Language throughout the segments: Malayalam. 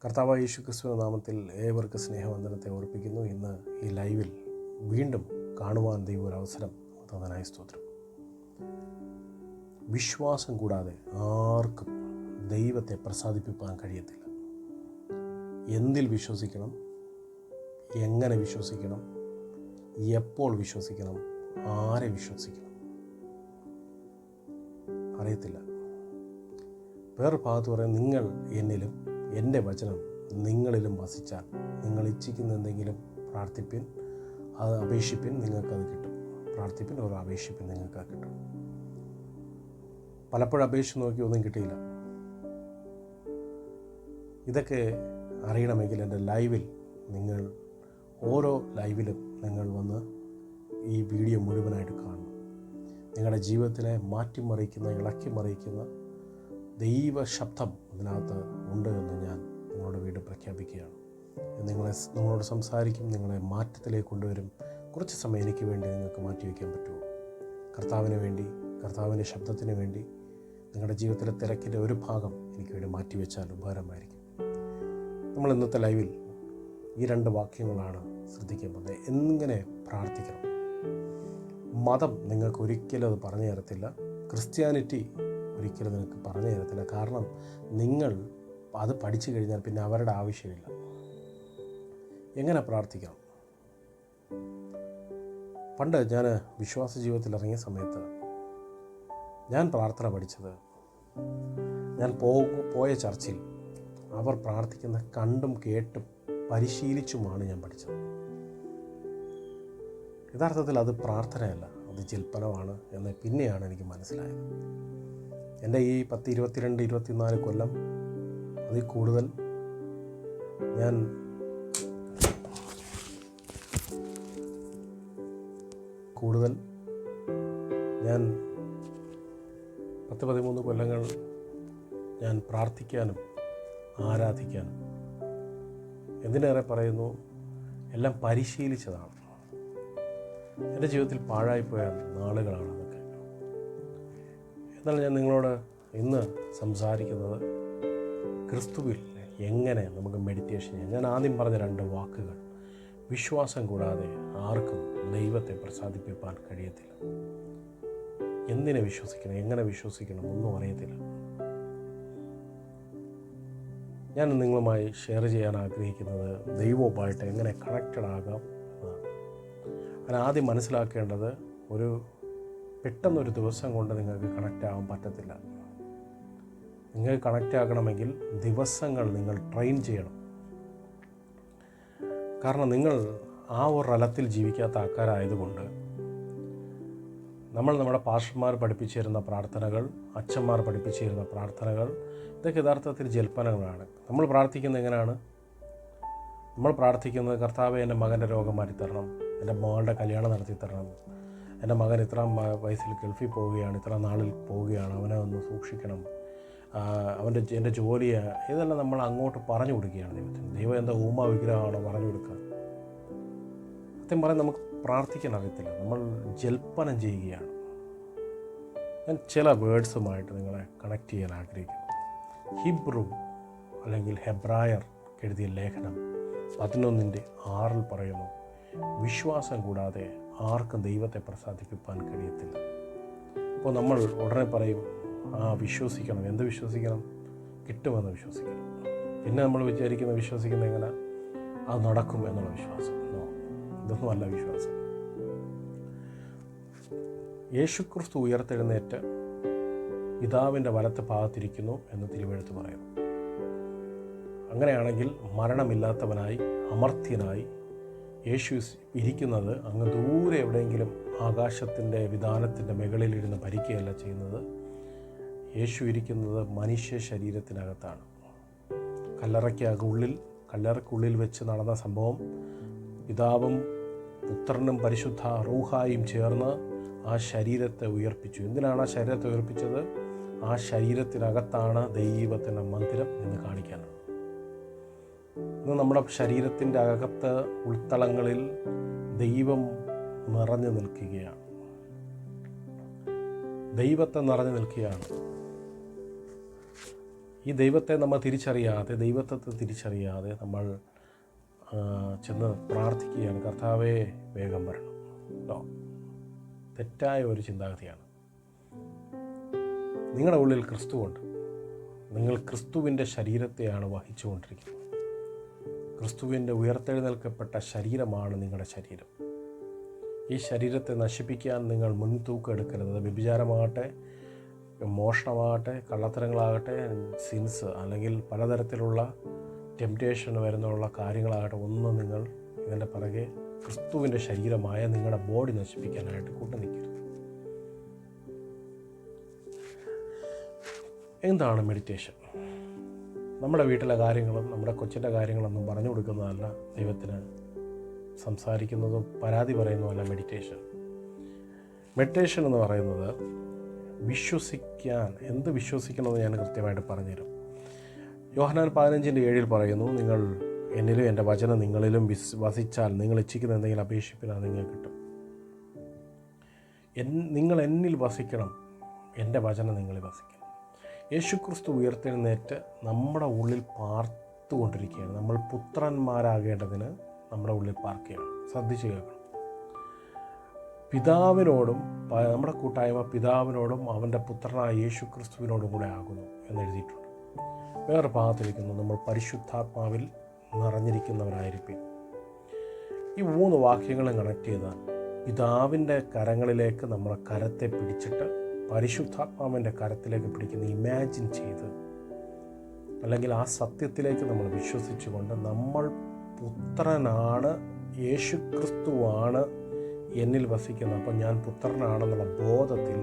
കർത്താവായ യേശുക്രിസ്തുവിന്റെ നാമത്തിൽ ഏവർക്ക് സ്നേഹവന്ദനത്തെ ഓർപ്പിക്കുന്നു. ഇന്ന് ഈ ലൈവിൽ വീണ്ടും കാണുവാൻ ദൈവം ഒരു അവസരം തന്നതിനായി സ്തോത്രം. വിശ്വാസം കൂടാതെ ആർക്കും ദൈവത്തെ പ്രസാദിപ്പിക്കാൻ കഴിയത്തില്ല. എന്തിൽ വിശ്വസിക്കണം, എങ്ങനെ വിശ്വസിക്കണം, എപ്പോൾ വിശ്വസിക്കണം, ആരെ വിശ്വസിക്കണം അറിയത്തില്ല. വേറൊരു ഭാഗത്ത് പറയാം, നിങ്ങൾ എന്നിലും എൻ്റെ വചനം നിങ്ങളിലും വസിച്ചാൽ നിങ്ങൾ ഇച്ഛിക്കുന്ന എന്തെങ്കിലും പ്രാർത്ഥിപ്പിൻ, അത് അപേക്ഷിപ്പിൻ, നിങ്ങൾക്കത് കിട്ടും. പ്രാർത്ഥിപ്പിൻ, ഒരു അപേക്ഷിപ്പിൻ, നിങ്ങൾക്കത് കിട്ടും. പലപ്പോഴും അപേക്ഷിച്ച് നോക്കി ഒന്നും കിട്ടിയില്ല. ഇതൊക്കെ അറിയണമെങ്കിൽ എൻ്റെ ലൈവിൽ നിങ്ങൾ ഓരോ ലൈവിലും നിങ്ങൾ വന്ന് ഈ വീഡിയോ മുഴുവനായിട്ട് കാണണം. നിങ്ങളുടെ ജീവിതത്തിനെ മാറ്റിമറിക്കുന്ന, ഇളക്കി മറിയിക്കുന്ന ദൈവ ശബ്ദം അതിനകത്ത് ഉണ്ട് എന്ന് ഞാൻ നിങ്ങളോട് വീണ്ടും പ്രഖ്യാപിക്കുകയാണ്. നിങ്ങളോട് സംസാരിക്കും, നിങ്ങളെ മാറ്റത്തിലേക്ക് കൊണ്ടുവരും. കുറച്ച് സമയം എനിക്ക് വേണ്ടി നിങ്ങൾക്ക് മാറ്റിവെക്കാൻ പറ്റുമോ? കർത്താവിന് വേണ്ടി, കർത്താവിൻ്റെ ശബ്ദത്തിന് വേണ്ടി നിങ്ങളുടെ ജീവിതത്തിലെ തിരക്കിൻ്റെ ഒരു ഭാഗം എനിക്ക് വേണ്ടി മാറ്റിവെച്ചാൽ ഉപകാരമായിരിക്കും. നമ്മൾ ഇന്നത്തെ ലൈവിൽ ഈ 2 വാക്യങ്ങളാണ് ശ്രദ്ധിക്കാൻ പോകുന്നത്. എങ്ങനെ പ്രാർത്ഥിക്കണം. മതം നിങ്ങൾക്ക് ഒരിക്കലും അത് പറഞ്ഞു തരത്തില്ല. ക്രിസ്ത്യാനിറ്റി ഒരിക്കലും നിങ്ങൾക്ക് പറഞ്ഞു തരത്തില്ല. കാരണം നിങ്ങൾ അത് പഠിച്ചു കഴിഞ്ഞാൽ പിന്നെ അവരുടെ ആവശ്യമില്ല. എങ്ങനെ പ്രാർത്ഥിക്കണം? പണ്ട് ഞാൻ വിശ്വാസ ജീവിതത്തിൽ ഇറങ്ങിയ സമയത്ത് ഞാൻ പ്രാർത്ഥന പഠിച്ചത്, ഞാൻ പോയ ചർച്ചിൽ അവർ പ്രാർത്ഥിക്കുന്ന കണ്ടും കേട്ടും പരിശീലിച്ചുമാണ് ഞാൻ പഠിച്ചത്. യഥാർത്ഥത്തിൽ അത് പ്രാർത്ഥനയല്ല, അത് ജൽപ്പനമാണ് എന്ന് പിന്നെയാണ് എനിക്ക് മനസ്സിലായത്. എൻ്റെ ഈ 10, 22, 24 കൊല്ലം അതിൽ കൂടുതൽ ഞാൻ ഞാൻ 10-13 കൊല്ലങ്ങൾ ഞാൻ പ്രാർത്ഥിക്കാനും ആരാധിക്കാനും, എന്തിനേറെ പറയുന്നു, എല്ലാം പരിശീലിച്ചതാണ്. എൻ്റെ ജീവിതത്തിൽ പാഴായിപ്പോയ നാളുകളാണ് അതൊക്കെ. എന്നാൽ ഞാൻ നിങ്ങളോട് ഇന്ന് സംസാരിക്കുന്നത് ക്രിസ്തുവിൽ എങ്ങനെ നമുക്ക് മെഡിറ്റേഷൻ ചെയ്യാം. ഞാൻ ആദ്യം പറഞ്ഞ 2 വാക്കുകൾ, വിശ്വാസം കൂടാതെ ആർക്കും ദൈവത്തെ പ്രസാദിപ്പിക്കാൻ കഴിയത്തില്ല. എന്തിനെ വിശ്വസിക്കണം, എങ്ങനെ വിശ്വസിക്കണം ഒന്നും അറിയത്തില്ല. ഞാൻ നിങ്ങളുമായി ഷെയർ ചെയ്യാൻ ആഗ്രഹിക്കുന്നത് ദൈവവുമായിട്ട് എങ്ങനെ കണക്റ്റഡ് ആകാം എന്നതാണ്. ഞാൻ ആദ്യം മനസ്സിലാക്കേണ്ടത്, പെട്ടെന്നൊരു ദിവസം കൊണ്ട് നിങ്ങൾക്ക് കണക്റ്റ് ആകാൻ പറ്റത്തില്ല. നിങ്ങൾക്ക് കണക്റ്റ് ആകണമെങ്കിൽ ദിവസങ്ങൾ നിങ്ങൾ ട്രെയിൻ ചെയ്യണം. കാരണം നിങ്ങൾ ആ ഒരു തലത്തിൽ ജീവിക്കാത്ത ആൾക്കാരായതുകൊണ്ട് നമ്മുടെ പാസ്റ്റർമാർ പഠിപ്പിച്ചു തരുന്ന പ്രാർത്ഥനകൾ, അച്ഛന്മാർ പഠിപ്പിച്ചു തരുന്ന പ്രാർത്ഥനകൾ, ഇതൊക്കെ യഥാർത്ഥത്തിൽ ജൽപ്പനങ്ങളാണ്. നമ്മൾ പ്രാർത്ഥിക്കുന്നത് എങ്ങനെയാണ്? നമ്മൾ പ്രാർത്ഥിക്കുന്നത്, കർത്താവേ എൻ്റെ മകൻ്റെ രോഗം മാറ്റിത്തരണം, എൻ്റെ മകളുടെ കല്യാണം നടത്തി തരണം, എൻ്റെ മകൻ ഇത്രാം വയസ്സിൽ ഗൾഫിൽ പോവുകയാണ്, ഇത്ര നാളിൽ പോവുകയാണ്, അവനെ ഒന്ന് സൂക്ഷിക്കണം, എൻ്റെ ജോലിയെ, ഇതെല്ലാം നമ്മൾ അങ്ങോട്ട് പറഞ്ഞു കൊടുക്കുകയാണ് ദൈവത്തിന്. ദൈവം എന്താ ഊമ വിഗ്രഹമാണോ പറഞ്ഞു കൊടുക്കുക? സത്യം പറയാൻ നമുക്ക് പ്രാർത്ഥിക്കാൻ അറിയത്തില്ല, നമ്മൾ ജൽപ്പനം ചെയ്യുകയാണ്. ഞാൻ ചില വേർഡ്സുമായിട്ട് നിങ്ങളെ കണക്ട് ചെയ്യാൻ ആഗ്രഹിക്കുന്നു. ഹിബ്രു അല്ലെങ്കിൽ ഹെബ്രായർ എഴുതിയ ലേഖനം 11:6 പറയുന്നു, വിശ്വാസം കൂടാതെ ആർക്കും ദൈവത്തെ പ്രസാദിപ്പിക്കാൻ കഴിയത്തില്ല. അപ്പോൾ നമ്മൾ ഉടനെ പറയും, വിശ്വസിക്കണം. എന്ത് വിശ്വസിക്കണം? കിട്ടുമെന്ന് വിശ്വസിക്കണം. പിന്നെ നമ്മൾ വിശ്വസിക്കുന്ന എങ്ങനെ? അത് നടക്കും എന്നുള്ള വിശ്വാസം. ഇതൊന്നും അല്ല വിശ്വാസം. യേശുക്രിസ്തു ഉയർത്തെഴുന്നേറ്റ് പിതാവിൻ്റെ വലത്ത് ഭാഗത്തിരിക്കുന്നു എന്ന് തിരുവെഴുത്ത് പറയുന്നു. അങ്ങനെയാണെങ്കിൽ മരണമില്ലാത്തവനായി, അമർത്യനായി യേശു ഇരിക്കുന്നത് അങ്ങ് ദൂരെ എവിടെയെങ്കിലും ആകാശത്തിൻ്റെ വിധാനത്തിൻ്റെ മുകളിലിരുന്ന് ഭരിക്കുകയല്ല ചെയ്യുന്നത്. യേശു ഇരിക്കുന്നത് മനുഷ്യ ശരീരത്തിനകത്താണ്. കല്ലറയ്ക്കുള്ളിൽ വെച്ച് നടന്ന സംഭവം പിതാവും പുത്രനും പരിശുദ്ധ റൂഹായും ചേർന്ന് ആ ശരീരത്തെ ഉയർപ്പിച്ചു. എന്തിനാണ് ആ ശരീരത്തെ ഉയർപ്പിച്ചത്? ആ ശരീരത്തിനകത്താണ് ദൈവത്തിൻ്റെ മന്ദിരം എന്ന് കാണിക്കാനാണ്. ഇന്ന് നമ്മുടെ ശരീരത്തിൻ്റെ അകത്ത് ഉൾത്തളങ്ങളിൽ ദൈവം നിറഞ്ഞു നിൽക്കുകയാണ്. ദൈവത്തെ നിറഞ്ഞു നിൽക്കുകയാണ്. ഈ ദൈവത്തെ നമ്മൾ ദൈവത്തെ തിരിച്ചറിയാതെ നമ്മൾ ചെന്ന് പ്രാർത്ഥിക്കുകയാണ്, കർത്താവേ വേഗം വരണം. തെറ്റായ ഒരു ചിന്താഗതിയാണ്. നിങ്ങളുടെ ഉള്ളിൽ ക്രിസ്തുവുണ്ട്. നിങ്ങൾ ക്രിസ്തുവിൻ്റെ ശരീരത്തെയാണ് വഹിച്ചുകൊണ്ടിരിക്കുന്നത്. ക്രിസ്തുവിൻ്റെ ഉയർത്തെഴുന്നേൽക്കപ്പെട്ട ശരീരമാണ് നിങ്ങളുടെ ശരീരം. ഈ ശരീരത്തെ നശിപ്പിക്കാൻ നിങ്ങൾ മുൻതൂക്കം എടുക്കരുത്. വ്യഭിചാരമാകട്ടെ, മോഷണമാകട്ടെ, കള്ളത്തരങ്ങളാകട്ടെ, സിൻസ് അല്ലെങ്കിൽ പലതരത്തിലുള്ള ടെംപ്റ്റേഷൻ വരുന്നുള്ള കാര്യങ്ങളാകട്ടെ, ഒന്നും നിങ്ങൾ ഇതിൻ്റെ പിറകെ ക്രിസ്തുവിൻ്റെ ശരീരമായ നിങ്ങളുടെ ബോഡി നശിപ്പിക്കാനായിട്ട് നിൽക്കരുത്. എന്താണ് മെഡിറ്റേഷൻ? നമ്മുടെ വീട്ടിലെ കാര്യങ്ങളും നമ്മുടെ കൊച്ചിൻ്റെ കാര്യങ്ങളൊന്നും പറഞ്ഞു കൊടുക്കുന്നതല്ല ദൈവത്തിന്, സംസാരിക്കുന്നതും പരാതി പറയുന്നതല്ല മെഡിറ്റേഷൻ. മെഡിറ്റേഷൻ എന്ന് പറയുന്നത് വിശ്വസിക്കാൻ, എന്ത് വിശ്വസിക്കണമെന്ന് ഞാൻ കൃത്യമായിട്ട് പറഞ്ഞുതരും. യോഹന്നാൻ 15:7 പറയുന്നു, നിങ്ങൾ എന്നിലും എൻ്റെ വചനം നിങ്ങളിലും വസിച്ചാൽ നിങ്ങൾ ഇച്ഛിക്കുന്ന എന്തെങ്കിലും അപേക്ഷിപ്പിനാൽ നിങ്ങൾക്ക് കിട്ടും. നിങ്ങൾ എന്നിൽ വസിക്കണം, എൻ്റെ വചനം നിങ്ങളിൽ വസിക്കണം. യേശുക്രിസ്തു ഉയർത്തെഴുന്നേറ്റ് നമ്മുടെ ഉള്ളിൽ പാർത്തുകൊണ്ടിരിക്കുകയാണ്. നമ്മൾ പുത്രന്മാരാകേണ്ടതിന് നമ്മുടെ ഉള്ളിൽ പാർക്കുകയാണ്. ശ്രദ്ധിച്ച് കേൾക്കണം. പിതാവിനോടും, നമ്മുടെ കൂട്ടായ്മ പിതാവിനോടും അവൻ്റെ പുത്രനായ യേശുക്രിസ്തുവിനോടും കൂടെ ആകുന്നു എന്നെഴുതിയിട്ടുണ്ട്. വേറെ ഭാഗത്തിരിക്കുന്നു, നമ്മൾ പരിശുദ്ധാത്മാവിൽ നിറഞ്ഞിരിക്കുന്നവരായിരിക്കും. ഈ 3 വാക്യങ്ങളും കണക്ട് ചെയ്താൽ പിതാവിൻ്റെ കരങ്ങളിലേക്ക് നമ്മളെ കരത്തെ പിടിച്ചിട്ട് പരിശുദ്ധാത്മാവിൻ്റെ കരത്തിലേക്ക് പിടിക്കുന്ന ഇമാജിൻ ചെയ്ത്, അല്ലെങ്കിൽ ആ സത്യത്തിലേക്ക് നമ്മൾ വിശ്വസിച്ചുകൊണ്ട് നമ്മൾ പുത്രനാണ്, യേശുക്രിസ്തുവാണ് എന്നിൽ വസിക്കുന്നത്, അപ്പം ഞാൻ പുത്രനാണെന്നുള്ള ബോധത്തിൽ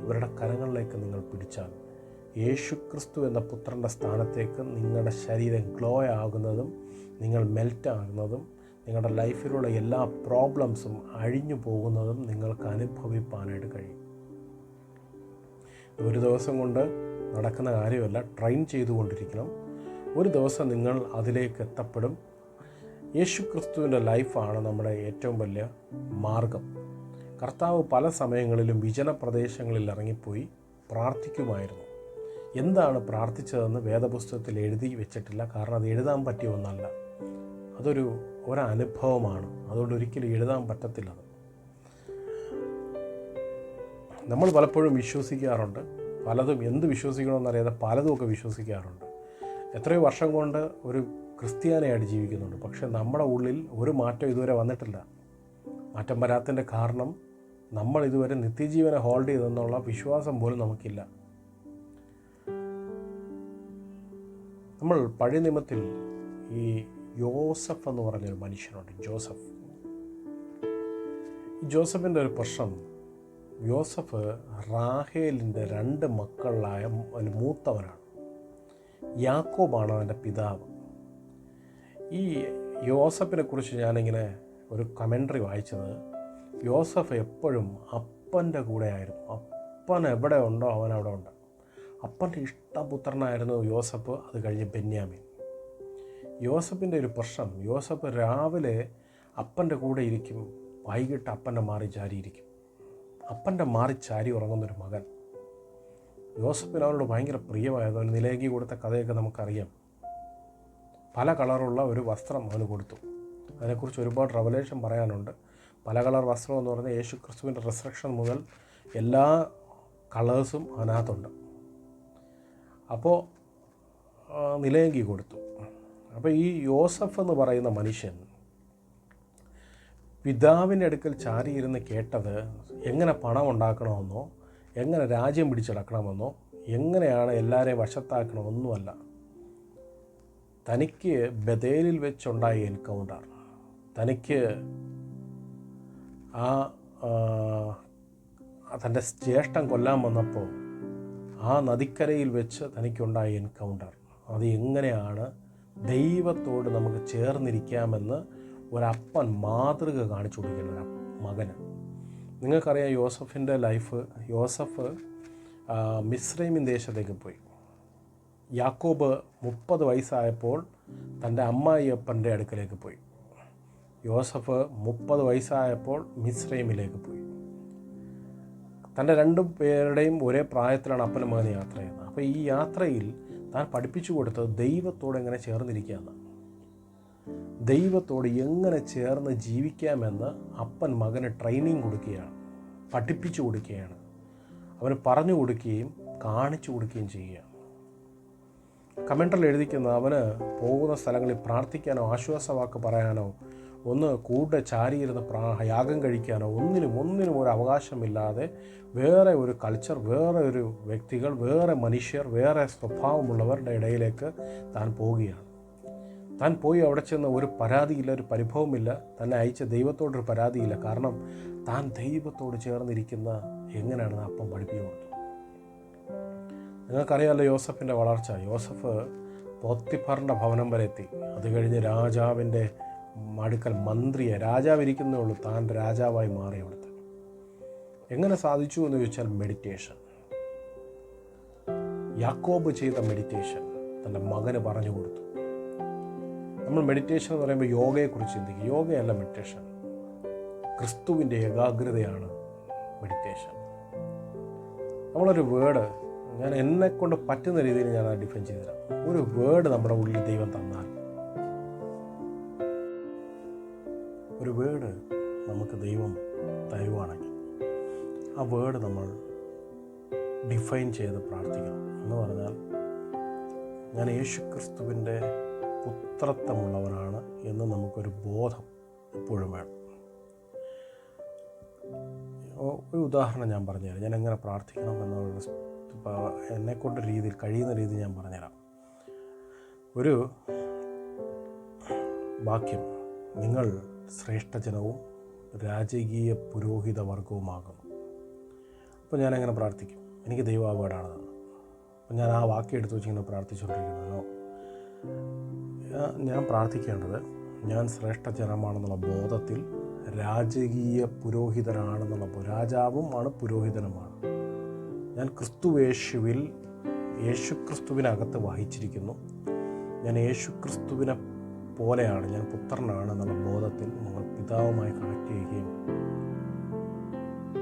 ഇവരുടെ കരങ്ങളിലേക്ക് നിങ്ങൾ പിടിച്ചാൽ യേശുക്രിസ്തു എന്ന പുത്രൻ്റെ സ്ഥാനത്തേക്ക് നിങ്ങളുടെ ശരീരം ഗ്ലോ ആകുന്നതും നിങ്ങൾ മെൽറ്റ് ആകുന്നതും നിങ്ങളുടെ ലൈഫിലുള്ള എല്ലാ പ്രോബ്ലംസും അഴിഞ്ഞു പോകുന്നതും നിങ്ങൾക്ക് അനുഭവിപ്പാനായിട്ട് കഴിയും. ഒരു ദിവസം കൊണ്ട് നടക്കുന്ന കാര്യമല്ല, ട്രെയിൻ ചെയ്തുകൊണ്ടിരിക്കണം. ഒരു ദിവസം നിങ്ങൾ അതിലേക്ക് എത്തപ്പെടും. യേശുക്രിസ്തുവിൻ്റെ ലൈഫാണ് നമ്മുടെ ഏറ്റവും വലിയ മാർഗം. കർത്താവ് പല സമയങ്ങളിലും വിജന പ്രദേശങ്ങളിൽ ഇറങ്ങിപ്പോയി പ്രാർത്ഥിക്കുമായിരുന്നു. എന്താണ് പ്രാർത്ഥിച്ചതെന്ന് വേദപുസ്തകത്തിൽ എഴുതി വെച്ചിട്ടില്ല, കാരണം അത് എഴുതാൻ പറ്റിയ ഒന്നല്ല. ഒരനുഭവമാണ്, അതുകൊണ്ട് ഒരിക്കലും എഴുതാൻ പറ്റത്തില്ല. നമ്മൾ പലപ്പോഴും വിശ്വസിക്കാറുണ്ട്, പലതും എന്ത് വിശ്വസിക്കണമെന്നറിയാതെ പലതുമൊക്കെ വിശ്വസിക്കാറുണ്ട്. എത്രയോ വർഷം കൊണ്ട് ഒരു ക്രിസ്ത്യാനിയായിട്ട് ജീവിക്കുന്നുണ്ട്, പക്ഷെ നമ്മുടെ ഉള്ളിൽ ഒരു മാറ്റം ഇതുവരെ വന്നിട്ടില്ല. മാറ്റം വരാത്തതിൻ്റെ കാരണം നമ്മൾ ഇതുവരെ നിത്യജീവനെ ഹോൾഡ് ചെയ്തെന്നുള്ള വിശ്വാസം പോലും നമുക്കില്ല. നമ്മൾ പഴയ നിയമത്തിൽ ഈ യോസഫ് എന്ന് പറഞ്ഞൊരു മനുഷ്യനുണ്ട്, ജോസഫിൻ്റെ ഒരു പ്രശ്നം, യോസഫ് റാഹേലിൻ്റെ 2 മക്കളിലായ മൂത്തവനാണ്. യാക്കോബാണ് അവൻ്റെ പിതാവ്. ഈ യോസഫിനെ കുറിച്ച് ഞാനിങ്ങനെ ഒരു കമൻട്രി വായിച്ചത്, യോസഫ് എപ്പോഴും അപ്പൻ്റെ കൂടെ ആയിരുന്നു. അപ്പൻ എവിടെ ഉണ്ടോ അവൻ അവിടെ ഉണ്ട്. അപ്പൻ്റെ ഇഷ്ടപുത്രനായിരുന്നു യോസഫ്. അത് കഴിഞ്ഞ് ബെന്യാമിൻ. യോസഫിൻ്റെ ഒരു പ്രശ്നം, യോസഫ് രാവിലെ അപ്പൻ്റെ കൂടെ ഇരിക്കും, വൈകിട്ട് അപ്പൻ്റെ മാറി ചാരിയിരിക്കും. അപ്പൻ്റെ മാറി ചാരി ഉറങ്ങുന്നൊരു മകൻ. യോസഫിന് അവനോട് ഭയങ്കര പ്രിയമായത്. അവന് നിലേഖി കൊടുത്ത കഥയൊക്കെ നമുക്കറിയാം. പല കളറുള്ള ഒരു വസ്ത്രം അവന് കൊടുത്തു. അതിനെക്കുറിച്ച് ഒരുപാട് റെവലേഷൻ പറയാനുണ്ട്. പല കളർ വസ്ത്രം എന്ന് പറഞ്ഞാൽ യേശുക്രിസ്തുവിൻ്റെ റിസറക്ഷൻ മുതൽ എല്ലാ കളേഴ്സും അതിനകത്തുണ്ട്. അപ്പോൾ നിലയങ്കി കൊടുത്തു. അപ്പോൾ ഈ യോസഫ് എന്ന് പറയുന്ന മനുഷ്യൻ പിതാവിൻ്റെ അടുക്കൽ ചാരിയിരുന്ന് കേട്ടത് എങ്ങനെ പണം ഉണ്ടാക്കണമെന്നോ, എങ്ങനെ രാജ്യം പിടിച്ചെടുക്കണമെന്നോ, എങ്ങനെയാണ് എല്ലാവരെയും വശത്താക്കണമെന്നൊന്നുമല്ല. തനിക്ക് ബഥേലിൽ വെച്ചുണ്ടായ എൻകൗണ്ടർ, തനിക്ക് തൻ്റെ ജ്യേഷ്ഠൻ കൊല്ലാൻ വന്നപ്പോൾ ആ നദിക്കരയിൽ വെച്ച് തനിക്കുണ്ടായ എൻകൗണ്ടർ, അത് എങ്ങനെയാണ് ദൈവത്തോട് നമുക്ക് ചേർന്നിരിക്കാമെന്ന് ഒരപ്പൻ മാതൃക കാണിച്ചു കൊടുക്കുന്ന ഒരു മകന്. നിങ്ങൾക്കറിയാം യോസഫിൻ്റെ ലൈഫ്. യോസഫ് മിസ്രൈമിൻ ദേശത്തേക്ക് പോയി. യാക്കോബ് 30 വയസ്സായപ്പോൾ തൻ്റെ അമ്മായിയപ്പൻ്റെ അടുക്കലേക്ക് പോയി. യോസഫ് 30 വയസ്സായപ്പോൾ മിസ്രൈമിലേക്ക് പോയി. തൻ്റെ 2 പേരുടെയും ഒരേ പ്രായത്തിലാണ് അപ്പനും മകനും യാത്ര ചെയ്യുന്നത്. അപ്പോൾ ഈ യാത്രയിൽ താൻ പഠിപ്പിച്ചു കൊടുത്തത് ദൈവത്തോട് എങ്ങനെ ചേർന്നിരിക്കാമെന്ന്, ദൈവത്തോട് എങ്ങനെ ചേർന്ന് ജീവിക്കാമെന്ന് അപ്പൻ മകന് ട്രെയിനിങ് കൊടുക്കുകയാണ്, പഠിപ്പിച്ചു കൊടുക്കുകയാണ്, അവന് പറഞ്ഞു കൊടുക്കുകയും കാണിച്ചു കൊടുക്കുകയും ചെയ്യുക. കമൻറ്ററിൽ എഴുതിക്കുന്ന അവന് പോകുന്ന സ്ഥലങ്ങളിൽ പ്രാർത്ഥിക്കാനോ ആശ്വാസവാക്ക് പറയാനോ ഒന്ന് കൂടെ ചാരിയിരുന്ന് യാഗം കഴിക്കാനോ ഒന്നിനും ഒരു അവകാശമില്ലാതെ വേറെ ഒരു കൾച്ചർ, വേറെ ഒരു വ്യക്തികൾ, വേറെ മനുഷ്യർ, വേറെ സ്വഭാവമുള്ളവരുടെ ഇടയിലേക്ക് താൻ പോവുകയാണ്. താൻ പോയി അവിടെ ചെന്ന് ഒരു പരാതിയില്ല, ഒരു പരിഭവമില്ല, തന്നെ അയച്ച ദൈവത്തോടൊരു പരാതിയില്ല. കാരണം താൻ ദൈവത്തോട് ചേർന്നിരിക്കുന്ന എങ്ങനെയാണെന്ന് അപ്പം പഠിപ്പിച്ചു കൊടുത്തു. നിങ്ങൾക്കറിയാമല്ലോ യോസഫിൻ്റെ വളർച്ച. യോസഫ് പോത്തിഫറിൻ്റെ ഭവനം വരെ എത്തി. അത് കഴിഞ്ഞ് രാജാവിൻ്റെ അടുക്കൽ മന്ത്രിയെ, രാജാവ് ഇരിക്കുന്നേ ഉള്ളൂ, താൻ രാജാവായി മാറി അവിടുത്തെ. എങ്ങനെ സാധിച്ചു എന്ന് ചോദിച്ചാൽ മെഡിറ്റേഷൻ. യാക്കോബ് ചെയ്ത മെഡിറ്റേഷൻ തൻ്റെ മകന് പറഞ്ഞു കൊടുത്തു. നമ്മൾ മെഡിറ്റേഷൻ എന്ന് പറയുമ്പോൾ യോഗയെക്കുറിച്ച് ചിന്തിക്കും. യോഗയല്ല മെഡിറ്റേഷൻ, ക്രിസ്തുവിൻ്റെ ഏകാഗ്രതയാണ് മെഡിറ്റേഷൻ. നമ്മളൊരു വേർഡ്, ഞാൻ എന്നെക്കൊണ്ട് പറ്റുന്ന രീതിയിൽ ഞാൻ അത് ഡിഫൈൻ ചെയ്തു തരാം. ഒരു വേർഡ് നമ്മുടെ ഉള്ളിൽ ദൈവം തന്നാൽ, ഒരു വേർഡ് നമുക്ക് ദൈവം തരുവാണെങ്കിൽ ആ വേർഡ് നമ്മൾ ഡിഫൈൻ ചെയ്ത് പ്രാർത്ഥിക്കണം. എന്ന് പറഞ്ഞാൽ ഞാൻ യേശുക്രിസ്തുവിൻ്റെ പുത്രത്വമുള്ളവനാണ് എന്ന് നമുക്കൊരു ബോധം എപ്പോഴും വേണം. ഒരു ഉദാഹരണം ഞാൻ പറഞ്ഞുതരാം. ഞാൻ എങ്ങനെ പ്രാർത്ഥിക്കണം എന്നുള്ള എന്നെക്കൊണ്ട് രീതിയിൽ കഴിയുന്ന രീതിയിൽ ഞാൻ പറഞ്ഞുതരാം. ഒരു വാക്യം, നിങ്ങൾ ശ്രേഷ്ഠജനവും രാജകീയ പുരോഹിത വർഗവുമാകുന്നു. അപ്പോൾ ഞാനെങ്ങനെ പ്രാർത്ഥിക്കും? എനിക്ക് ദൈവം ആ വേർഡാണ് തന്നത്. അപ്പം ഞാൻ ആ വാക്യം എടുത്ത് വെച്ചിങ്ങനെ പ്രാർത്ഥിച്ചുകൊണ്ടിരിക്കുന്നതോ? ഞാൻ പ്രാർത്ഥിക്കേണ്ടത് ഞാൻ ശ്രേഷ്ഠജനമാണെന്നുള്ള ബോധത്തിൽ രാജകീയ പുരോഹിതനാണെന്നുള്ള, രാജാവും ആണ് പുരോഹിതനുമാണ്. ഞാൻ ക്രിസ്തുവേശുവിൽ യേശുക്രിസ്തുവിനകത്ത് വഹിച്ചിരിക്കുന്നു. ഞാൻ യേശുക്രിസ്തുവിനെ പോലെയാണ്, ഞാൻ പുത്രനാണെന്നുള്ള ബോധത്തിൽ നിങ്ങൾ പിതാവുമായി കണക്ട് ചെയ്യുകയും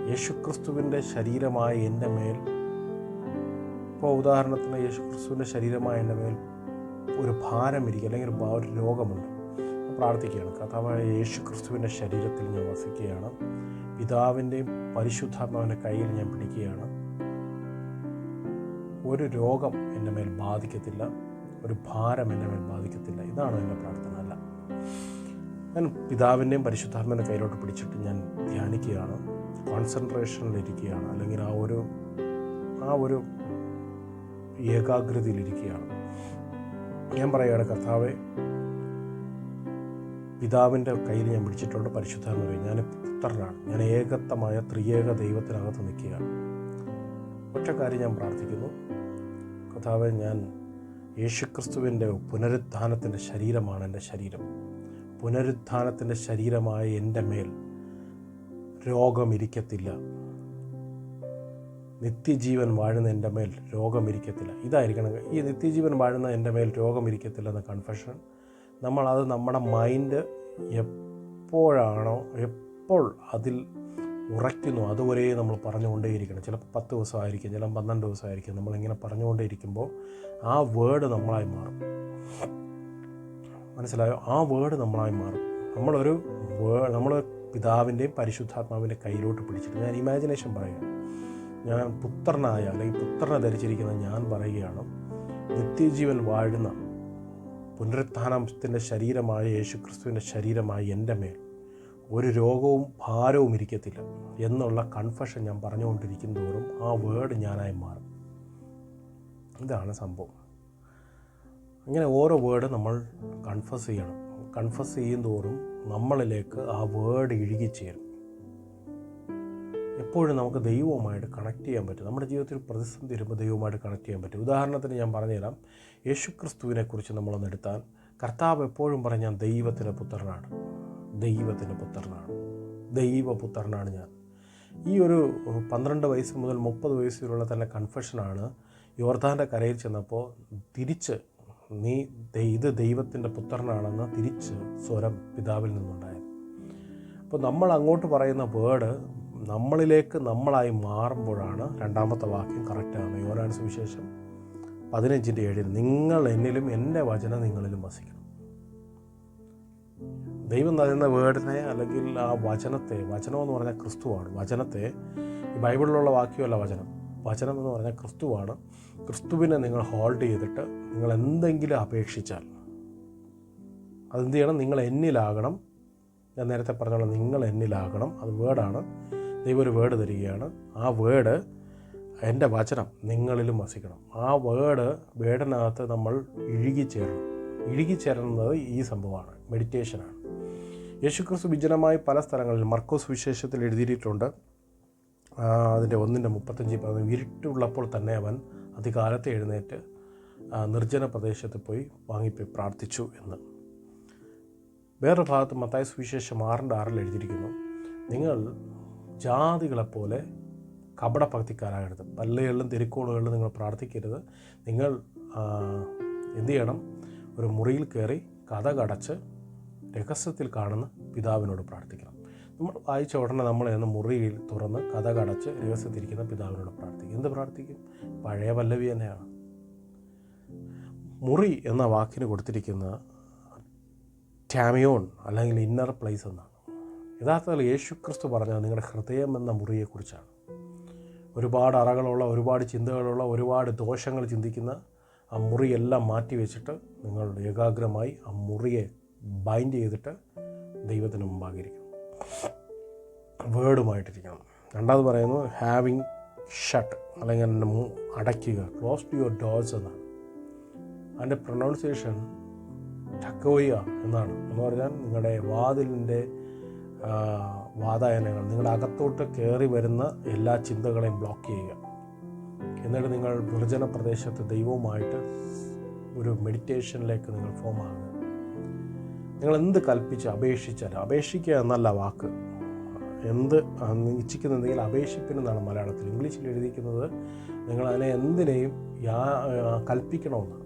യേശുക്രിസ്തുവിൻ്റെ ശരീരമായ എൻ്റെ മേൽ, ഇപ്പോൾ ഉദാഹരണത്തിന് യേശുക്രിസ്തുവിൻ്റെ ശരീരമായ എൻ്റെ മേൽ ഒരു ഭാരം ഇരിക്കുക, അല്ലെങ്കിൽ ഒരു രോഗമുണ്ട്, പ്രാർത്ഥിക്കുകയാണ്. കർത്താവായ യേശുക്രിസ്തുവിൻ്റെ ശരീരത്തിൽ ഞാൻ വസിക്കുകയാണ്. പിതാവിൻ്റെയും പരിശുദ്ധാത്മാവിൻ്റെ കയ്യിൽ ഞാൻ പിടിക്കുകയാണ്. ഒരു രോഗം എൻ്റെ മേൽ ബാധിക്കത്തില്ല, ഒരു ഭാരം എൻ്റെ മേൽ ബാധിക്കത്തില്ല. ഇതാണ് എൻ്റെ പ്രാർത്ഥന. അല്ല, ഞാൻ പിതാവിൻ്റെയും പരിശുദ്ധാത്മാവിൻ്റെ കയ്യിലോട്ട് പിടിച്ചിട്ട് ഞാൻ ധ്യാനിക്കുകയാണ്, കോൺസെൻട്രേഷനിലിരിക്കുകയാണ്, അല്ലെങ്കിൽ ആ ഒരു ഏകാഗ്രതയിലിരിക്കുകയാണ്. ഞാൻ പറയുകയാണ്, കർത്താവേ, പിതാവിൻ്റെ കയ്യിൽ ഞാൻ പിടിച്ചിട്ടുണ്ട്, പരിശുദ്ധാത്മാവേ, ഞാൻ പുത്രനാണ്, ഞാൻ ഏകത്വമായ ത്രിയേക ദൈവത്തിനകത്ത് നിൽക്കുകയാണ്. ഒറ്റ കാര്യം ഞാൻ പ്രാർത്ഥിക്കുന്നു, കർത്താവേ, ഞാൻ യേശുക്രിസ്തുവിൻ്റെ പുനരുത്ഥാനത്തിൻ്റെ ശരീരമാണ് എൻ്റെ ശരീരം. പുനരുത്ഥാനത്തിൻ്റെ ശരീരമായ എൻ്റെ മേൽ രോഗമിരിക്കത്തില്ല. നിത്യജീവൻ വാഴുന്ന എൻ്റെ മേൽ രോഗമിരിക്കത്തില്ല. ഇതായിരിക്കണം ഈ നിത്യജീവൻ വാഴുന്ന എൻ്റെ മേൽ രോഗമിരിക്കത്തില്ല എന്ന കൺഫെഷൻ. നമ്മളത് നമ്മുടെ മൈൻഡ് എപ്പോൾ അതിൽ ഉറയ്ക്കുന്നു അതുവരെ നമ്മൾ പറഞ്ഞുകൊണ്ടേയിരിക്കണം. ചിലപ്പോൾ 10 ദിവസമായിരിക്കും, ചിലപ്പോൾ 12 ദിവസമായിരിക്കും. നമ്മളിങ്ങനെ പറഞ്ഞുകൊണ്ടേയിരിക്കുമ്പോൾ ആ വേർഡ് നമ്മളായി മാറും. മനസ്സിലായോ? ആ വേർഡ് നമ്മളായി മാറും. നമ്മൾ പിതാവിൻ്റെയും പരിശുദ്ധാത്മാവിൻ്റെ കയ്യിലോട്ട് പിടിച്ചിട്ട് ഞാൻ ഇമാജിനേഷൻ പറയുക, ഞാൻ പുത്രനായ, അല്ലെങ്കിൽ പുത്രനെ ധരിച്ചിരിക്കുന്ന ഞാൻ പറയുകയാണ്, നിത്യജീവൻ വാഴുന്ന പുനരുത്ഥാനത്തിൻ്റെ ശരീരമായ യേശുക്രിസ്തുവിൻ്റെ ശരീരമായി എൻ്റെ മേൽ ഒരു രോഗവും ഭാരവും ഇരിക്കത്തില്ല എന്നുള്ള കൺഫഷൻ ഞാൻ പറഞ്ഞുകൊണ്ടിരിക്കും തോറും ആ വേർഡ് ഞാനായി മാറും. ഇതാണ് സംഭവം. ഇങ്ങനെ ഓരോ വേർഡ് നമ്മൾ കൺഫസ് ചെയ്യണം. കൺഫസ് ചെയ്യും തോറും നമ്മളിലേക്ക് ആ വേർഡ് ഇഴുകിച്ചേരും. എപ്പോഴും നമുക്ക് ദൈവവുമായിട്ട് കണക്ട് ചെയ്യാൻ പറ്റും. നമ്മുടെ ജീവിതത്തിൽ പ്രതിസന്ധി വരുമ്പോൾ ദൈവവുമായിട്ട് കണക്ട് ചെയ്യാൻ പറ്റും. ഉദാഹരണത്തിന് ഞാൻ പറഞ്ഞുതരാം. യേശുക്രിസ്തുവിനെക്കുറിച്ച് നമ്മളൊന്ന് എടുത്താൽ, കർത്താവ് എപ്പോഴും പറഞ്ഞ ഞാൻ ദൈവത്തിൻ്റെ പുത്രനാണ്, ദൈവത്തിൻ്റെ പുത്രനാണ്, ദൈവപുത്രനാണ് ഞാൻ. ഈ ഒരു 12 വയസ്സ് മുതൽ 30 വയസ്സിലുള്ള തന്നെ കൺഫെഷനാണ് യോർദാൻ്റെ കരയിൽ ചെന്നപ്പോൾ തിരിച്ച് ഇത് ദൈവത്തിൻ്റെ പുത്രനാണെന്ന് തിരിച്ച് സ്വരം പിതാവിൽ നിന്നുണ്ടായത്. അപ്പോൾ നമ്മൾ അങ്ങോട്ട് പറയുന്ന വേർഡ് നമ്മളിലേക്ക് നമ്മളായി മാറുമ്പോഴാണ് രണ്ടാമത്തെ വാക്യം കറക്റ്റാണ്. യോഹന്നാൻ സുവിശേഷം 15:7 നിങ്ങൾ എന്നിലും എൻ്റെ വചനം നിങ്ങളിലും വസിക്കണം. ദൈവം തരുന്ന വേർഡിനെ, അല്ലെങ്കിൽ ആ വചനത്തെ, വചനമെന്ന് പറഞ്ഞാൽ ക്രിസ്തുവാണ്. വചനത്തെ, ഈ ബൈബിളിലുള്ള വാക്യമല്ല വചനം എന്ന് പറഞ്ഞാൽ ക്രിസ്തുവാണ്. ക്രിസ്തുവിനെ നിങ്ങൾ ഹോൾഡ് ചെയ്തിട്ട് നിങ്ങൾ എന്തെങ്കിലും അപേക്ഷിച്ചാൽ അതെന്ത് ചെയ്യണം? നിങ്ങൾ എന്നിലാകണം. ഞാൻ നേരത്തെ പറഞ്ഞോളാം, നിങ്ങൾ എന്നിലാകണം. അത് വേർഡാണ്. ദൈവം ഒരു വേർഡ് തരികയാണ്. ആ വേർഡ്, എൻ്റെ വചനം നിങ്ങളിലും വസിക്കണം. ആ വേർഡിനകത്ത് നമ്മൾ ഇഴുകിച്ചേരുന്നത് ഈ സംഭവമാണ്, മെഡിറ്റേഷനാണ്. യേശുക്രിസ്തു വിജനമായി പല സ്ഥലങ്ങളിൽ മർക്കോസ് വിശേഷത്തിൽ എഴുതിയിട്ടുണ്ട്. അതിൻ്റെ 1:35 ഇരുട്ടുള്ളപ്പോൾ തന്നെ അവൻ അതികാലത്ത് എഴുന്നേറ്റ് നിർജ്ജന പ്രദേശത്ത് പോയി വാങ്ങിപ്പോയി പ്രാർത്ഥിച്ചു എന്ന്. വേറൊരു ഭാഗത്ത് മത്തായി സുവിശേഷം 6:6 എഴുതിയിരിക്കുന്നു, നിങ്ങൾ ജാതികളെപ്പോലെ കപടഭക്തിക്കാരാകരുത്. പള്ളികളിലും തിരുക്കോണുകളിലും നിങ്ങൾ പ്രാർത്ഥിക്കരുത്. നിങ്ങൾ എന്ത് ചെയ്യണം? ഒരു മുറിയിൽ കയറി കതകടച്ച് രഹസ്യത്തിൽ കാണുന്ന പിതാവിനോട് പ്രാർത്ഥിക്കണം. നമ്മൾ വായിച്ച ഉടനെ നമ്മൾ എന്ന മുറിയിൽ തുറന്ന് കതകടച്ച് രഹസ്യത്തിരിക്കുന്ന പിതാവിനോട് പ്രാർത്ഥിക്കും. എന്ത് പ്രാർത്ഥിക്കും? പഴയ പല്ലവി തന്നെയാണ്. മുറി എന്ന വാക്കിന് കൊടുത്തിരിക്കുന്ന ടാമിയോൺ അല്ലെങ്കിൽ ഇന്നർ പ്ലേസ് എന്നാണ്. യഥാർത്ഥത്തിൽ യേശുക്രിസ്തു പറഞ്ഞത് നിങ്ങളുടെ ഹൃദയം എന്ന മുറിയെക്കുറിച്ചാണ്. ഒരുപാട് അറകളുള്ള, ഒരുപാട് ചിന്തകളുള്ള, ഒരുപാട് ദോഷങ്ങൾ ചിന്തിക്കുന്ന ആ മുറിയെല്ലാം മാറ്റി വെച്ചിട്ട് നിങ്ങൾ ഏകാഗ്രമായി ആ മുറിയെ ബൈൻഡ് ചെയ്തിട്ട് ദൈവത്തിന് മുമ്പാകിരിക്കണം, വേർഡുമായിട്ടിരിക്കണം. രണ്ടാമത് പറയുന്നു ഹാവിങ് ഷട്ട്, അല്ലെങ്കിൽ അടയ്ക്കുക, ക്ലോസ് ടു യുവർ ഡോർസ് എന്നാണ്. അതിൻ്റെ പ്രൊനൗൺസിയേഷൻ ടക്കോയ എന്നാണ്. എന്ന് പറഞ്ഞാൽ നിങ്ങളുടെ വാതിലിൻ്റെ വാതായനങ്ങൾ, നിങ്ങളുടെ അകത്തോട്ട് കയറി വരുന്ന എല്ലാ ചിന്തകളെയും ബ്ലോക്ക് ചെയ്യുക. എന്നിട്ട് നിങ്ങൾ നിർജ്ജന പ്രദേശത്ത് ദൈവവുമായിട്ട് ഒരു മെഡിറ്റേഷനിലേക്ക് നിങ്ങൾ ഫോം ആകുക. നിങ്ങൾ എന്ത് കൽപ്പിച്ച് അപേക്ഷിച്ചാലും, അപേക്ഷിക്കുക എന്നല്ല വാക്ക്, എന്ത് ഇച്ഛിക്കുന്നുണ്ടെങ്കിൽ അപേക്ഷിപ്പിനെന്നാണ് മലയാളത്തിൽ. ഇംഗ്ലീഷിൽ എഴുതിയിരിക്കുന്നത് നിങ്ങൾ അതിനെ എന്തിനേയും കൽപ്പിക്കണമെന്നാണ്.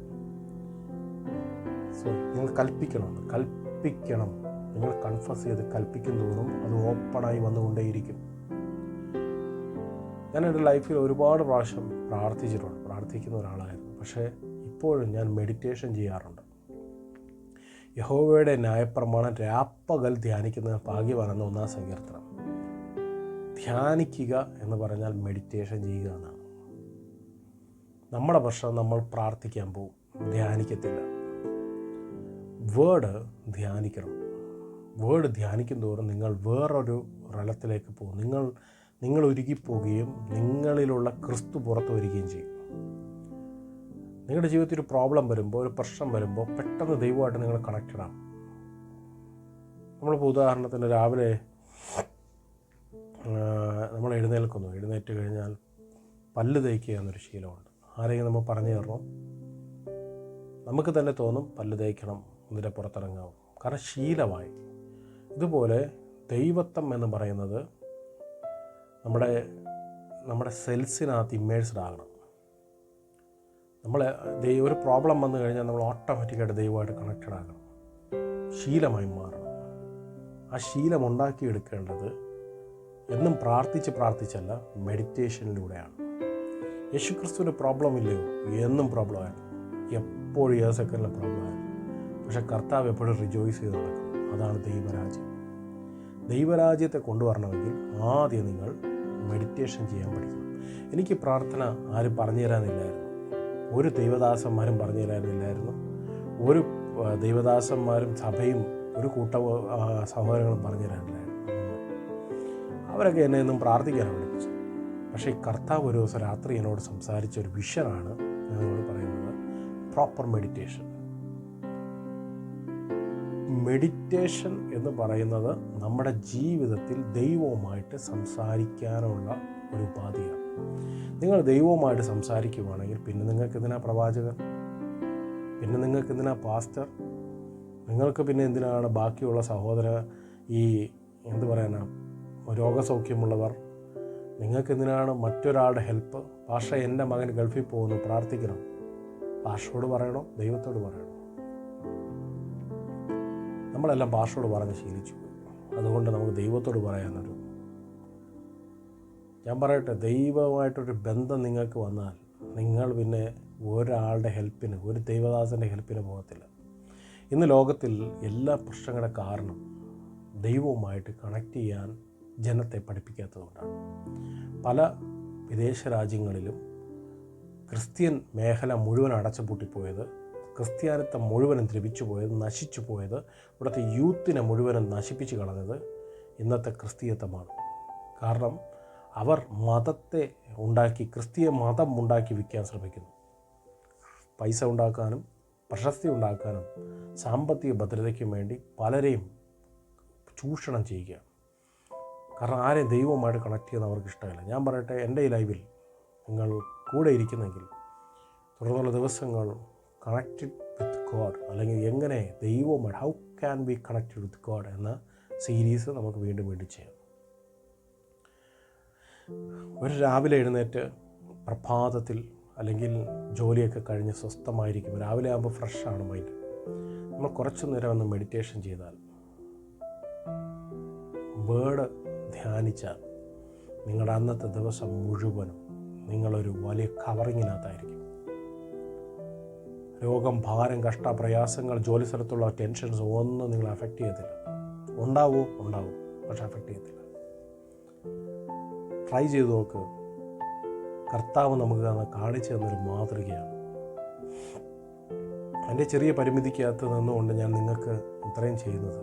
നിങ്ങൾ കൽപ്പിക്കണം. നിങ്ങൾ കൺഫസ് ചെയ്ത് കൽപ്പിക്കും തോറും അത് ഓപ്പണായി വന്നുകൊണ്ടേയിരിക്കും. ഞാൻ എൻ്റെ ലൈഫിൽ ഒരുപാട് പ്രാവശ്യം പ്രാർത്ഥിക്കുന്ന ഒരാളായിരുന്നു. പക്ഷേ ഇപ്പോഴും ഞാൻ മെഡിറ്റേഷൻ ചെയ്യാറുണ്ട്. യഹോവയുടെ ന്യായപ്രമാണം രാപ്പകൽ ധ്യാനിക്കുന്ന ഭാഗ്യവാനെന്ന 1-ാം സങ്കീർത്തനം. ധ്യാനിക്കുക എന്ന് പറഞ്ഞാൽ മെഡിറ്റേഷൻ ചെയ്യുക എന്നാണ്. നമ്മുടെ പ്രശ്നം, നമ്മൾ പ്രാർത്ഥിക്കാൻ പോവും, ധ്യാനിക്കത്തില്ല. വേർഡ് ധ്യാനിക്കണം. വേർഡ് ധ്യാനിക്കും തോറും നിങ്ങൾ വേറൊരു റലത്തിലേക്ക് പോകും. നിങ്ങൾ ഒരുങ്ങിപ്പോവുകയും നിങ്ങളിലുള്ള ക്രിസ്തു പുറത്തു വരികയും ചെയ്യും. നിങ്ങളുടെ ജീവിതത്തിൽ ഒരു പ്രോബ്ലം വരുമ്പോൾ, ഒരു പ്രശ്നം വരുമ്പോൾ പെട്ടെന്ന് ദൈവമായിട്ട് നിങ്ങൾ കണക്റ്റഡ് ആകും. നമ്മളിപ്പോൾ ഉദാഹരണത്തിന് രാവിലെ നമ്മൾ എഴുന്നേറ്റ് കഴിഞ്ഞാൽ പല്ല് തേക്കുക എന്നൊരു ശീലമുണ്ട്. ആരെങ്കിലും നമ്മൾ പറഞ്ഞു തരണം, നമുക്ക് തന്നെ തോന്നും പല്ല് തേക്കണം, ഇതിൻ്റെ പുറത്തിറങ്ങാവും. കാരണം ശീലമായി. ഇതുപോലെ ദൈവത്വം എന്ന് പറയുന്നത് നമ്മുടെ സെൽസിനകത്ത് ഇമ്മേഴ്സ്ഡ് ആകണം. ഒരു പ്രോബ്ലം വന്നു കഴിഞ്ഞാൽ നമ്മൾ ഓട്ടോമാറ്റിക്കായിട്ട് ദൈവമായിട്ട് കണക്റ്റഡ് ആകണം, ശീലമായി മാറണം. ആ ശീലം ഉണ്ടാക്കിയെടുക്കേണ്ടത് എന്നും പ്രാർത്ഥിച്ചല്ല, മെഡിറ്റേഷനിലൂടെയാണ്. യേശുക്രിസ്തുവിന് പ്രോബ്ലം ഇല്ലയോ? എന്നും പ്രോബ്ലമായിരുന്നു, എപ്പോഴും 7 സെക്കൻഡിലെ പ്രോബ്ലമായിരുന്നു. പക്ഷേ കർത്താവ് എപ്പോഴും റിജോയ്സ് ചെയ്ത് നടക്കണം. അതാണ് ദൈവരാജ്യം. ദൈവരാജ്യത്തെ കൊണ്ടുവരണമെങ്കിൽ ആദ്യം നിങ്ങൾ മെഡിറ്റേഷൻ ചെയ്യാൻ പഠിക്കണം. എനിക്ക് പ്രാർത്ഥന ആരും പറഞ്ഞു തരാനില്ലായിരുന്നു. ഒരു ദൈവദാസന്മാരും പറഞ്ഞു തരാനില്ലായിരുന്നു. ഒരു ദൈവദാസന്മാരും സഭയും ഒരു കൂട്ട സഹോദരങ്ങളും പറഞ്ഞു തരാനില്ലായിരുന്നു. അവരൊക്കെ എന്നെ ഒന്നും പ്രാർത്ഥിക്കാനാണ് പഠിപ്പിച്ചത്. പക്ഷേ കർത്താവ് ഒരു ദിവസം രാത്രി എന്നോട് സംസാരിച്ച ഒരു വിഷനാണ് ഞാൻ നിങ്ങളോട് പറയുന്നത്, പ്രോപ്പർ മെഡിറ്റേഷൻ. മെഡിറ്റേഷൻ എന്ന് പറയുന്നത് നമ്മുടെ ജീവിതത്തിൽ ദൈവവുമായിട്ട് സംസാരിക്കാനുള്ള ഒരു ഉപാധിയാണ്. നിങ്ങൾ ദൈവവുമായിട്ട് സംസാരിക്കുകയാണെങ്കിൽ പിന്നെ നിങ്ങൾക്ക് എന്തിനാ പ്രവാചകൻ? പിന്നെ നിങ്ങൾക്ക് എന്തിനാ പാസ്റ്റർ? നിങ്ങൾക്ക് പിന്നെ എന്തിനാണ് ബാക്കിയുള്ള സഹോദര, ഈ എന്ത് പറയാനാ, രോഗസൗഖ്യമുള്ളവർ? നിങ്ങൾക്ക് എന്തിനാണ് മറ്റൊരാളുടെ ഹെൽപ്പ്? പാസ്റ്റർ, എൻ്റെ മകൻ ഗൾഫിൽ പോകുന്നു, പ്രാർത്ഥിക്കണം. പാസ്റ്ററോട് പറയണോ? ദൈവത്തോട് പറയണോ? നമ്മളെല്ലാം പാസ്റ്ററോട് പറഞ്ഞ് ശീലിച്ചു പോയി. അതുകൊണ്ട് നമുക്ക് ദൈവത്തോട് പറയാനൊരു, ഞാൻ പറയട്ടെ, ദൈവമായിട്ടൊരു ബന്ധം നിങ്ങൾക്ക് വന്നാൽ നിങ്ങൾ പിന്നെ ഒരാളുടെ ഹെൽപ്പിന്, ഒരു ദൈവദാസൻ്റെ ഹെൽപ്പിന് പോകത്തില്ല. ഇന്ന് ലോകത്തിൽ എല്ലാ പ്രശ്നങ്ങളുടെ കാരണം ദൈവവുമായിട്ട് കണക്ട് ചെയ്യാൻ ജനത്തെ പഠിപ്പിക്കാത്തതുകൊണ്ടാണ്. പല വിദേശ രാജ്യങ്ങളിലും ക്രിസ്ത്യൻ മേഖല മുഴുവൻ അടച്ചുപൂട്ടിപ്പോയത്, ക്രിസ്ത്യാനിത്വം മുഴുവനും ദ്രവിച്ചു പോയത്, നശിച്ചു പോയത്, ഇവിടുത്തെ യൂത്തിനെ മുഴുവനും നശിപ്പിച്ച് കളഞ്ഞത് ഇന്നത്തെ ക്രിസ്തീയത്വമാണ്. കാരണം അവർ മതത്തെ ഉണ്ടാക്കി, ക്രിസ്തീയ മതം ഉണ്ടാക്കി വിൽക്കാൻ ശ്രമിക്കുന്നു. പൈസ ഉണ്ടാക്കാനും പ്രശസ്തി ഉണ്ടാക്കാനും സാമ്പത്തിക ഭദ്രതയ്ക്കും വേണ്ടി പലരെയും ചൂഷണം ചെയ്യുകയാണ്. കാരണം ആരെയും ദൈവവുമായിട്ട് കണക്ട് ചെയ്യുന്ന അവർക്ക് ഇഷ്ടമില്ല. ഞാൻ പറയട്ടെ, എൻ്റെ ഈ ലൈവിൽ നിങ്ങൾ കൂടെ ഇരിക്കുന്നെങ്കിൽ തുടർന്നുള്ള ദിവസങ്ങൾ കണക്റ്റഡ് വിത്ത് ഗോഡ്, അല്ലെങ്കിൽ എങ്ങനെ ദൈവവുമായിട്ട്, how can be connected with God എന്ന സീരീസ് നമുക്ക് വീണ്ടും ചെയ്യാം. ഒരു രാവിലെ എഴുന്നേറ്റ് പ്രഭാതത്തിൽ അല്ലെങ്കിൽ ജോലിയൊക്കെ കഴിഞ്ഞ് സ്വസ്ഥമായിരിക്കും. രാവിലെ ആകുമ്പോൾ ഫ്രഷാണ് മൈൻഡ്. നമ്മൾ കുറച്ചു നേരം ഒന്ന് മെഡിറ്റേഷൻ ചെയ്താൽ, വേർഡ് ധ്യാനിച്ചാൽ, നിങ്ങളുടെ അന്നത്തെ ദിവസം മുഴുവനും നിങ്ങളൊരു വലിയ കവറിങ്ങിനകത്തായിരിക്കും. രോഗം, ഭാരം, പ്രയാസങ്ങൾ, ജോലി സ്ഥലത്തുള്ള ടെൻഷൻസ് ഒന്നും നിങ്ങളെ അഫക്റ്റ് ചെയ്യത്തില്ല. ഉണ്ടാവും, പക്ഷെ അഫക്റ്റ് ചെയ്യത്തില്ല. ട്രൈ ചെയ്ത് നോക്ക്. കർത്താവ് നമുക്ക് കാണിച്ചു തന്നൊരു മാതൃകയാണ്. എൻ്റെ ചെറിയ പരിമിതിക്കകത്ത് നിന്നുകൊണ്ട് ഞാൻ നിങ്ങൾക്ക് ഇത്രയും ചെയ്യുന്നത്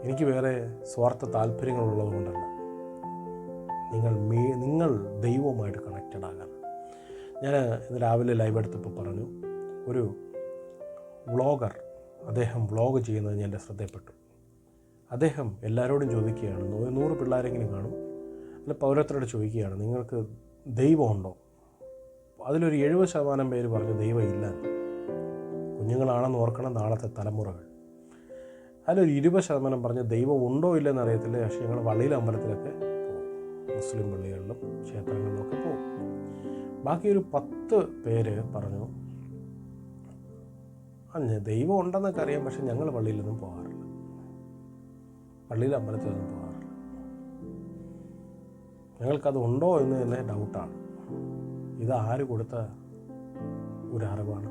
എനിക്ക് വേറെ സ്വാർത്ഥ താല്പര്യങ്ങളുള്ളത് കൊണ്ടല്ല. നിങ്ങൾ ദൈവവുമായിട്ട് കണക്റ്റഡ് ആകാൻ. ഞാൻ ഇന്ന് രാവിലെ ലൈവ് എടുത്തപ്പോൾ പറഞ്ഞു, ഒരു വ്ളോഗർ, അദ്ദേഹം വ്ളോഗ് ചെയ്യുന്നത് ഞാൻ എൻ്റെ ശ്രദ്ധയിൽപ്പെട്ടു. അദ്ദേഹം എല്ലാവരോടും ചോദിക്കുകയാണ്, 100 പിള്ളേരെങ്കിലും കാണും, അല്ല പൗരത്തോട് ചോദിക്കുകയാണ്, നിങ്ങൾക്ക് ദൈവമുണ്ടോ? അതിലൊരു 70% പേര് പറഞ്ഞു ദൈവം ഇല്ല. കുഞ്ഞുങ്ങളാണെന്ന് ഓർക്കണം, നാളത്തെ തലമുറകൾ. അതിലൊരു 20% പറഞ്ഞ് ദൈവം ഉണ്ടോ ഇല്ലെന്ന് അറിയത്തില്ല, പക്ഷേ ഞങ്ങൾ പള്ളിയിലെ അമ്പലത്തിലൊക്കെ പോകും, മുസ്ലിം പള്ളികളിലും ക്ഷേത്രങ്ങളിലൊക്കെ പോകും. ബാക്കി ഒരു 10 പേര് പറഞ്ഞു, ദൈവം ഉണ്ടെന്നൊക്കെ അറിയാം, പക്ഷെ ഞങ്ങൾ പള്ളിയിലൊന്നും പോകാറില്ല, പള്ളിയിലെ അമ്പലത്തിലൊന്നും പോകാറില്ല. ഞങ്ങൾക്കത് ഉണ്ടോ എന്ന് തന്നെ ഡൗട്ടാണ്. ഇത് ആര് കൊടുത്ത ഒരു അറിവാണ്?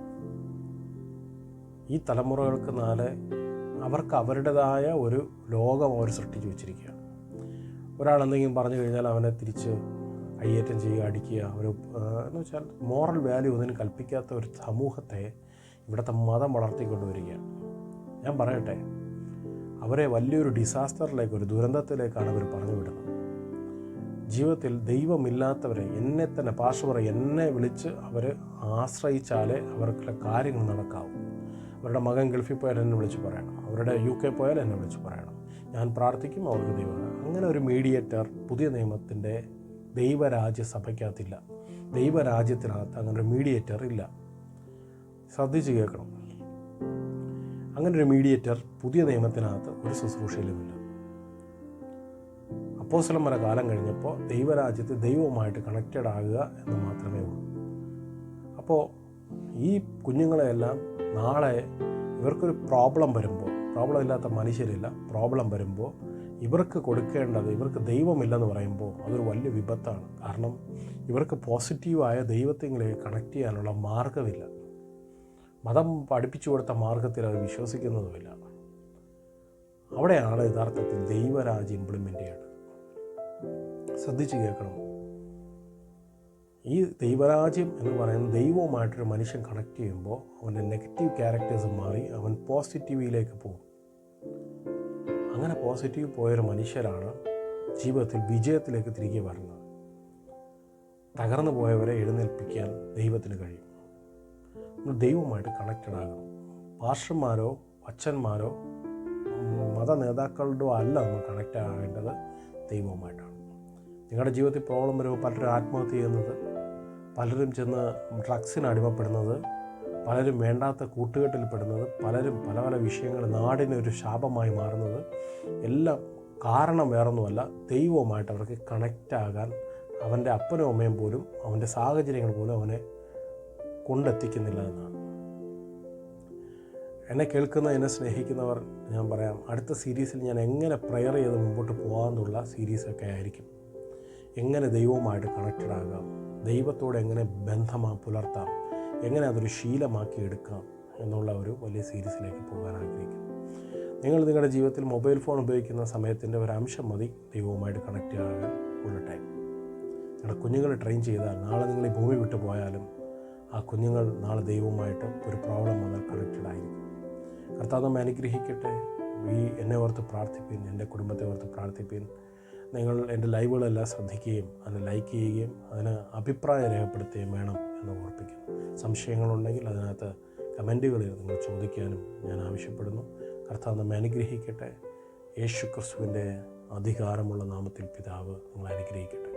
ഈ തലമുറകൾക്ക് നാളെ അവർക്ക് അവരുടേതായ ഒരു ലോകം അവർ സൃഷ്ടിച്ചു വെച്ചിരിക്കുകയാണ്. ഒരാളെന്തെങ്കിലും പറഞ്ഞു കഴിഞ്ഞാൽ അവനെ തിരിച്ച് കയ്യേറ്റം ചെയ്യുക, അടിക്കുക, എന്ന് വെച്ചാൽ മോറൽ വാല്യൂ ഒന്നിനും കൽപ്പിക്കാത്ത ഒരു സമൂഹത്തെ ഇവിടുത്തെ മതം വളർത്തിക്കൊണ്ടുവരികയാണ്. ഞാൻ പറയട്ടെ, അവരെ വലിയൊരു ഡിസാസ്റ്ററിലേക്ക്, ഒരു ദുരന്തത്തിലേക്കാണ് അവർ പറഞ്ഞു വിടുന്നത്. ജീവിതത്തിൽ ദൈവമില്ലാത്തവരെ, എന്നെ തന്നെ പാർശ്വ എന്നെ വിളിച്ച് അവർ ആശ്രയിച്ചാലേ അവർക്കുള്ള കാര്യങ്ങൾ നടക്കാവും. അവരുടെ മകൻ ഗൾഫിൽ പോയാൽ എന്നെ വിളിച്ച് പറയണം, അവരുടെ UK പോയാൽ എന്നെ വിളിച്ച് പറയണം, ഞാൻ പ്രാർത്ഥിക്കും, അവർക്ക് ദൈവം. അങ്ങനെ ഒരു മീഡിയേറ്റർ പുതിയ നിയമത്തിൻ്റെ ദൈവരാജ്യ സഭയ്ക്കകത്തില്ല. ദൈവരാജ്യത്തിനകത്ത് അങ്ങനെ ഒരു മീഡിയേറ്റർ ഇല്ല. ശ്രദ്ധിച്ച് കേൾക്കണം. അങ്ങനെ ഒരു മീഡിയേറ്റർ പുതിയ നിയമത്തിനകത്ത് ഒരു ശുശ്രൂഷയിലുമില്ല. അപ്പോസ്തലന്മാരുടെ കാലം കഴിഞ്ഞപ്പോൾ ദൈവരാജ്യത്തിൽ ദൈവവുമായിട്ട് കണക്റ്റഡ് ആകുക എന്ന് മാത്രമേ ഉള്ളൂ. അപ്പോൾ ഈ കുഞ്ഞുങ്ങളെയെല്ലാം നാളെ ഇവർക്കൊരു പ്രോബ്ലം വരുമ്പോൾ, പ്രോബ്ലം ഇല്ലാത്ത മനുഷ്യരില്ല, പ്രോബ്ലം വരുമ്പോൾ ഇവർക്ക് കൊടുക്കേണ്ടത്, ഇവർക്ക് ദൈവമില്ലെന്ന് പറയുമ്പോൾ അതൊരു വലിയ വിപത്താണ്. കാരണം ഇവർക്ക് പോസിറ്റീവായ ദൈവത്തിലേക്ക് കണക്ട് ചെയ്യാനുള്ള മാർഗമില്ല. മതം പഠിപ്പിച്ചു കൊടുത്ത മാർഗത്തിൽ അവർ വിശ്വസിക്കുന്നതുമില്ല. അവിടെയാണ് യഥാർത്ഥത്തിൽ ദൈവരാജ്യം ഇംപ്ലിമെൻ്റ് ചെയ്യേണ്ടത്. ശ്രദ്ധിച്ച് കേൾക്കണം. ഈ ദൈവരാജ്യം എന്ന് പറയുന്നത് ദൈവവുമായിട്ടൊരു മനുഷ്യൻ കണക്ട് ചെയ്യുമ്പോൾ അവൻ്റെ നെഗറ്റീവ് ക്യാരക്ടേഴ്സ് മാറി അവൻ പോസിറ്റീവിലേക്ക് പോകും. അങ്ങനെ പോസിറ്റീവ് പോയൊരു മനുഷ്യരാണ് ജീവിതത്തിൽ വിജയത്തിലേക്ക് തിരികെ വരുന്നത്. തകർന്നു പോയവരെ എഴുന്നേൽപ്പിക്കാൻ ദൈവത്തിന് കഴിയും. നമ്മൾ ദൈവവുമായിട്ട് കണക്റ്റഡ് ആകണം. പാസ്റ്റർമാരോ അച്ഛന്മാരോ മത നേതാക്കളുടെ അല്ല നമ്മൾ കണക്റ്റ് ആകേണ്ടത്, ദൈവവുമായിട്ടാണ്. നിങ്ങളുടെ ജീവിതത്തിൽ പ്രോബ്ലം വരുമ്പോൾ പലരും ആത്മഹത്യ ചെയ്യുന്നത്, പലരും ചെന്ന് ഡ്രഗ്സിന് അടിമപ്പെടുന്നത്, പലരും വേണ്ടാത്ത കൂട്ടുകെട്ടിൽപ്പെടുന്നത്, പലരും പല പല വിഷയങ്ങൾ നാടിനൊരു ശാപമായി മാറുന്നത്, എല്ലാം കാരണം വേറൊന്നുമല്ല, ദൈവവുമായിട്ട് അവർക്ക് കണക്റ്റ് ആകാൻ അവൻ്റെ അപ്പനും അമ്മയും പോലും അവൻ്റെ സാഹചര്യങ്ങൾ പോലും അവനെ കൊണ്ടെത്തിക്കുന്നില്ല എന്നാണ്. എന്നെ കേൾക്കുന്ന, എന്നെ സ്നേഹിക്കുന്നവർ, ഞാൻ പറയാം, അടുത്ത സീരീസിൽ ഞാൻ എങ്ങനെ പ്രെയർ ചെയ്ത് മുമ്പോട്ട് പോകാമെന്നുള്ള സീരീസൊക്കെ ആയിരിക്കും. എങ്ങനെ ദൈവവുമായിട്ട് കണക്റ്റഡ് ആകാം, ദൈവത്തോട് എങ്ങനെ ബന്ധം പുലർത്താം, എങ്ങനെ അതൊരു ശീലമാക്കി എടുക്കാം എന്നുള്ള ഒരു വലിയ സീരീസിലേക്ക് പോകാൻ ആഗ്രഹിക്കുന്നു. നിങ്ങൾ നിങ്ങളുടെ ജീവിതത്തിൽ മൊബൈൽ ഫോൺ ഉപയോഗിക്കുന്ന സമയത്തിൻ്റെ ഒരു അംശം മതി ദൈവവുമായിട്ട് കണക്റ്റ് ആകാൻ ഉള്ള ടൈം. നിങ്ങളുടെ കുഞ്ഞുങ്ങളെ ട്രെയിൻ ചെയ്താൽ നാളെ നിങ്ങൾ ഈ ഭൂമി വിട്ടു പോയാലും ആ കുഞ്ഞുങ്ങൾ നാളെ ദൈവവുമായിട്ട് ഒരു പ്രോബ്ലം വന്നാൽ കണക്റ്റഡ് ആയിരിക്കും. കർത്താവ് നമ്മെ അനുഗ്രഹിക്കട്ടെ. എന്നെ ഓർത്ത് പ്രാർത്ഥിപ്പിൻ, എൻ്റെ കുടുംബത്തെ ഓർത്ത് പ്രാർത്ഥിപ്പിൻ. നിങ്ങൾ എൻ്റെ ലൈവുകളെല്ലാം ശ്രദ്ധിക്കുകയും അതിന് ലൈക്ക് ചെയ്യുകയും അതിന് അഭിപ്രായം രേഖപ്പെടുത്തുകയും വേണം എന്ന് ഓർപ്പിക്കുന്നു. സംശയങ്ങളുണ്ടെങ്കിൽ അതിനകത്ത് കമൻറ്റുകളിൽ നിങ്ങൾ ചോദിക്കാനും ഞാൻ ആവശ്യപ്പെടുന്നു. കർത്താവ് നമ്മെ അനുഗ്രഹിക്കട്ടെ. യേശു ക്രിസ്തുവിൻ്റെ അധികാരമുള്ള നാമത്തിൽ പിതാവ് നിങ്ങളെ അനുഗ്രഹിക്കട്ടെ.